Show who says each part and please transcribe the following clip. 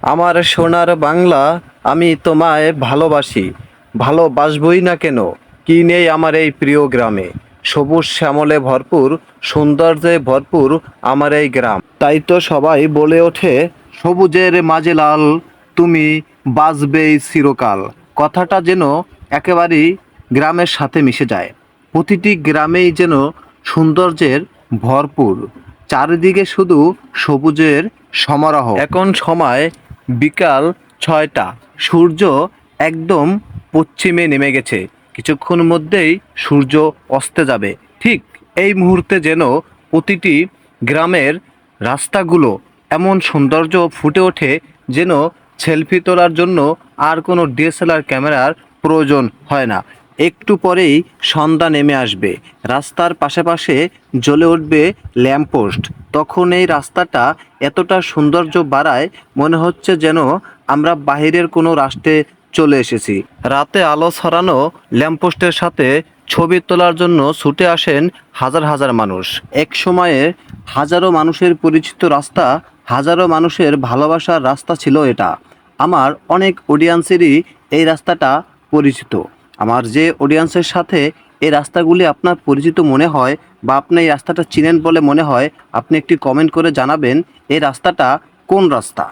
Speaker 1: আমার সোনার বাংলা, আমি তোমায় ভালোবাসি। ভালোবাসবই না কেন? কি নেই আমার এই প্রিয় গ্রামে? সবুজ শ্যামলে ভরপুর, সৌন্দর্যে ভরপুর আমার এই গ্রাম। তাই তো সবাই বলে ওঠে, সবুজের মাঝে লাল, তুমি বাঁচবেই চিরকাল। কথাটা যেন একেবারেই গ্রামের সাথে মিশে যায়। প্রতিটি গ্রামেই যেন সৌন্দর্যের ভরপুর, চারিদিকে শুধু সবুজের সমারোহ। এখন সময় বিকাল 6টা, সূর্য একদম পশ্চিমে নেমে গেছে। কিছুক্ষণ মধ্যেই সূর্য অস্তে যাবে। ঠিক এই মুহূর্তে যেন প্রতিটি গ্রামের রাস্তাগুলো এমন সৌন্দর্য ফুটে ওঠে, যেন সেলফি তোলার জন্য আর কোনো ডিএসএলআর ক্যামেরার প্রয়োজন হয় না। একটু পরেই সন্ধ্যা নেমে আসবে, রাস্তার পাশে পাশে জ্বলে উঠবে ল্যাম্পপোস্ট। তখন এই রাস্তাটা এতটা সৌন্দর্য বাড়ায়, মনে হচ্ছে যেন আমরা বাহিরের কোনো রাষ্ট্রে চলে এসেছি। রাতে আলো ছড়ানো ল্যাম্পপোস্টের সাথে ছবি তোলার জন্য ছুটে আসেন হাজার হাজার মানুষ। এক সময়ে হাজারো মানুষের পরিচিত রাস্তা, হাজারো মানুষের ভালোবাসার রাস্তা ছিল এটা। আমার অনেক অডিয়েন্সেরই এই রাস্তাটা পরিচিত। আমার যে অডিয়েন্সের সাথে এই রাস্তাগুলি আপনার পরিচিত মনে হয়, বা আপনি এই রাস্তাটা চিনেন বলে মনে হয়, আপনি একটি কমেন্ট করে জানাবেন এই রাস্তাটা কোন রাস্তা।